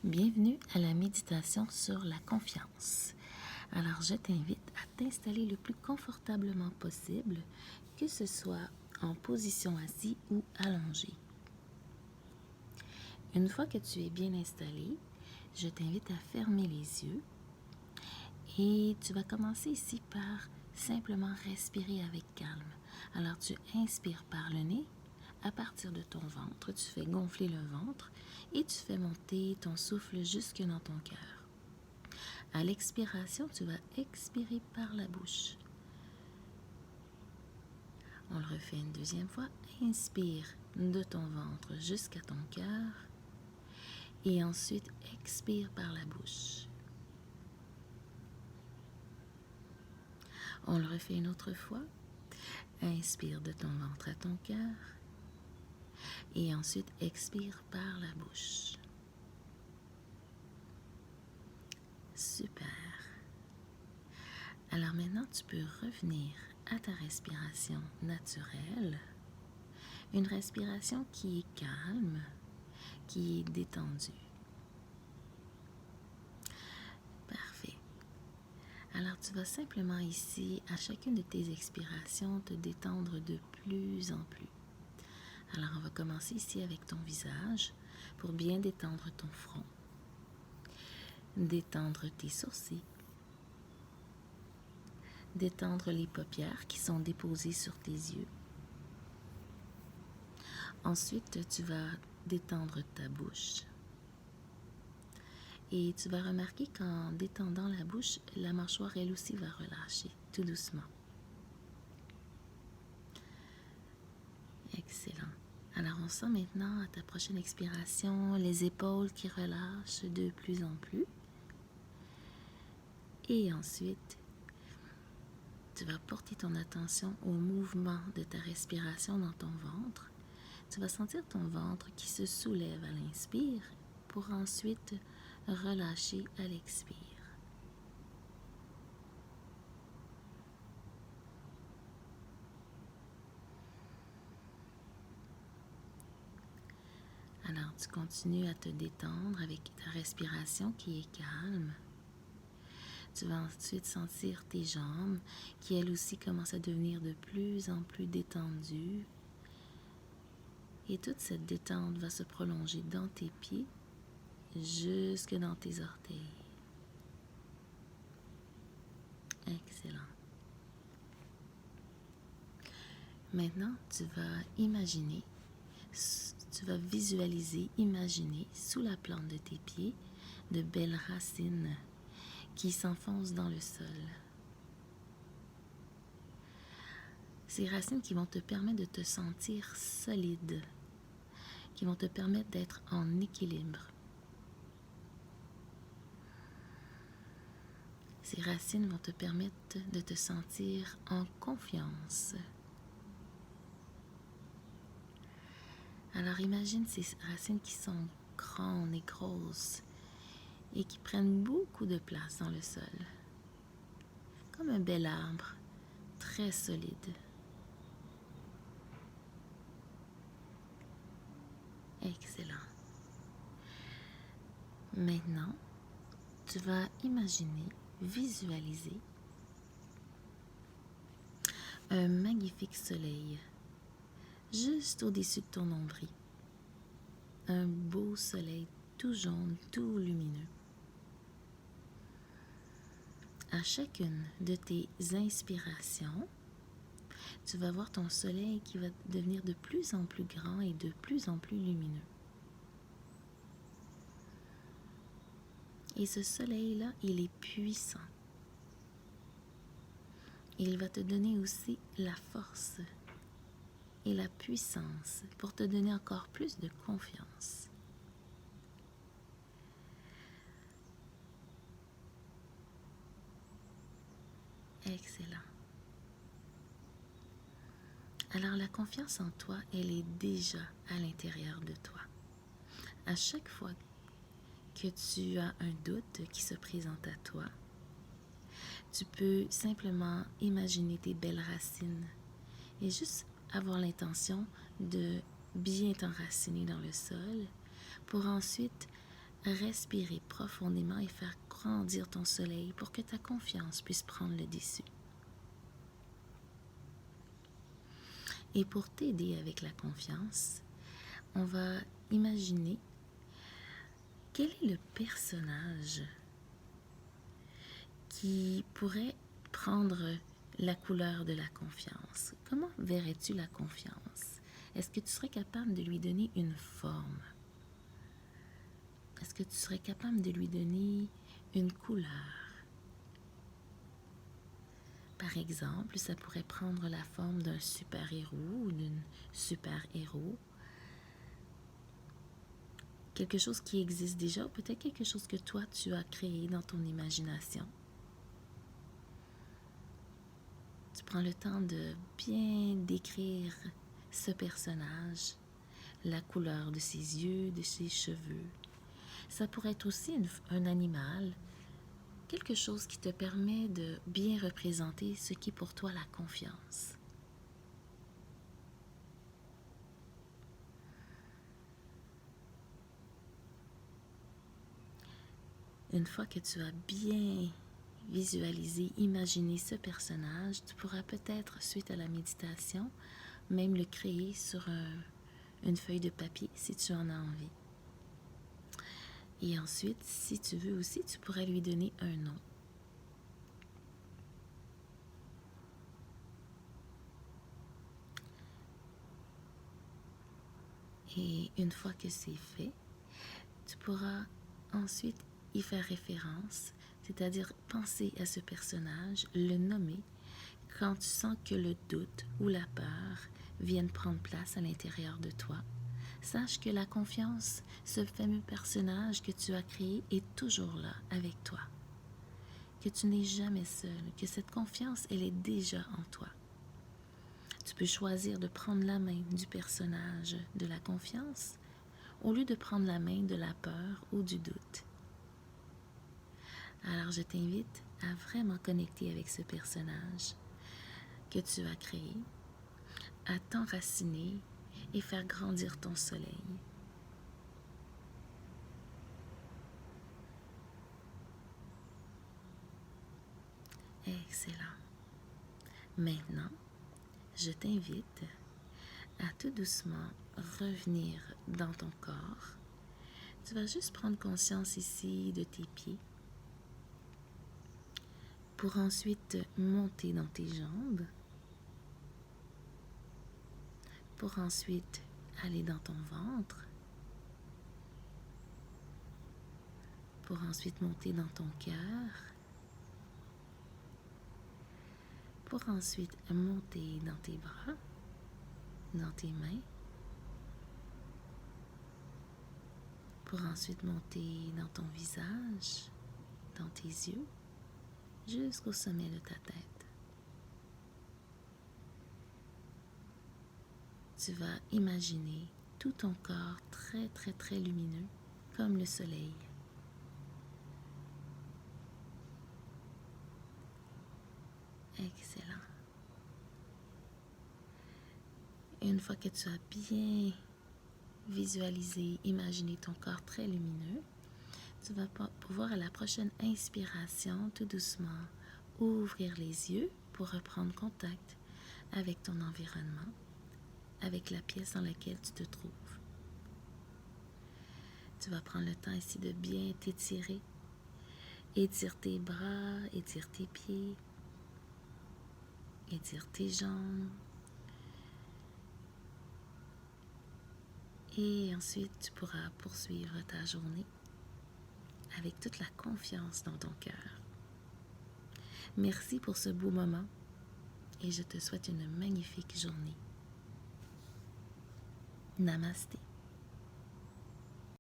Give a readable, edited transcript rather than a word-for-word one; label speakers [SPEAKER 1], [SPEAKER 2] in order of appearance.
[SPEAKER 1] Bienvenue à la méditation sur la confiance. Alors, je t'invite à t'installer le plus confortablement possible, que ce soit en position assise ou allongée. Une fois que tu es bien installé, je t'invite à fermer les yeux et tu vas commencer ici par simplement respirer avec calme. Alors, tu inspires par le nez. À partir de ton ventre, tu fais gonfler le ventre et tu fais monter ton souffle jusque dans ton cœur. À l'expiration, tu vas expirer par la bouche. On le refait une deuxième fois. Inspire de ton ventre jusqu'à ton cœur et ensuite expire par la bouche. On le refait une autre fois. Inspire de ton ventre à ton cœur et ensuite expire par la bouche. Super. Alors maintenant, tu peux revenir à ta respiration naturelle. Une respiration qui est calme, qui est détendue. Parfait. Alors tu vas simplement ici, à chacune de tes expirations, te détendre de plus en plus. Alors on va commencer ici avec ton visage pour bien détendre ton front. Détendre tes sourcils. Détendre les paupières qui sont déposées sur tes yeux. Ensuite, tu vas détendre ta bouche. Et tu vas remarquer qu'en détendant la bouche, la mâchoire, elle aussi, va relâcher, tout doucement. Excellent. Alors, on sent maintenant à ta prochaine expiration les épaules qui relâchent de plus en plus. Et ensuite, tu vas porter ton attention au mouvement de ta respiration dans ton ventre. Tu vas sentir ton ventre qui se soulève à l'inspire pour ensuite relâcher à l'expire. Alors, tu continues à te détendre avec ta respiration qui est calme. Tu vas ensuite sentir tes jambes qui, elles aussi, commencent à devenir de plus en plus détendues. Et toute cette détente va se prolonger dans tes pieds jusque dans tes orteils. Excellent. Maintenant, tu vas imaginer, tu vas visualiser, imaginer sous la plante de tes pieds de belles racines qui s'enfoncent dans le sol. Ces racines qui vont te permettre de te sentir solide, qui vont te permettre d'être en équilibre. Ces racines vont te permettre de te sentir en confiance. Alors imagine ces racines qui sont grandes et grosses et qui prennent beaucoup de place dans le sol. Comme un bel arbre, très solide. Excellent. Maintenant, tu vas imaginer, visualiser un magnifique soleil juste au-dessus de ton nombril. Un beau soleil tout jaune, tout lumineux. À chacune de tes inspirations, tu vas voir ton soleil qui va devenir de plus en plus grand et de plus en plus lumineux. Et ce soleil-là, il est puissant. Il va te donner aussi la force et la puissance pour te donner encore plus de confiance. Excellent. Alors la confiance en toi, elle est déjà à l'intérieur de toi. À chaque fois que tu as un doute qui se présente à toi, tu peux simplement imaginer tes belles racines et juste avoir l'intention de bien t'enraciner dans le sol pour ensuite respirer profondément et faire grandir ton soleil pour que ta confiance puisse prendre le dessus. Et pour t'aider avec la confiance, on va imaginer quel est le personnage qui pourrait prendre la couleur de la confiance. Comment verrais-tu la confiance? Est-ce que tu serais capable de lui donner une forme? Est-ce que tu serais capable de lui donner une couleur? Par exemple, ça pourrait prendre la forme d'un super-héros ou d'une super-héros. Quelque chose qui existe déjà, ou peut-être quelque chose que toi, tu as créé dans ton imagination. Tu prends le temps de bien décrire ce personnage, la couleur de ses yeux, de ses cheveux. Ça pourrait être aussi un animal, quelque chose qui te permet de bien représenter ce qui est pour toi la confiance. Une fois que tu as bien visualisé, imaginé ce personnage, tu pourras peut-être, suite à la méditation, même le créer sur une feuille de papier si tu en as envie. Et ensuite, si tu veux aussi, tu pourrais lui donner un nom. Et une fois que c'est fait, tu pourras ensuite y faire référence, c'est-à-dire penser à ce personnage, le nommer, quand tu sens que le doute ou la peur viennent prendre place à l'intérieur de toi. Sache que la confiance, ce fameux personnage que tu as créé, est toujours là avec toi. Que tu n'es jamais seul, que cette confiance, elle est déjà en toi. Tu peux choisir de prendre la main du personnage de la confiance au lieu de prendre la main de la peur ou du doute. Alors je t'invite à vraiment connecter avec ce personnage que tu as créé, à t'enraciner et faire grandir ton soleil. Excellent. Maintenant, je t'invite à tout doucement revenir dans ton corps. Tu vas juste prendre conscience ici de tes pieds pour ensuite monter dans tes jambes, pour ensuite aller dans ton ventre, pour ensuite monter dans ton cœur, pour ensuite monter dans tes bras, dans tes mains, pour ensuite monter dans ton visage, dans tes yeux, jusqu'au sommet de ta tête. Tu vas imaginer tout ton corps très très très lumineux, comme le soleil. Excellent. Une fois que tu as bien visualisé, imaginé ton corps très lumineux, tu vas pouvoir à la prochaine inspiration, tout doucement, ouvrir les yeux pour reprendre contact avec ton environnement, avec la pièce dans laquelle tu te trouves. Tu vas prendre le temps ici de bien t'étirer. Étire tes bras, étire tes pieds, étire tes jambes. Et ensuite, tu pourras poursuivre ta journée avec toute la confiance dans ton cœur. Merci pour ce beau moment et je te souhaite une magnifique journée. Namasté.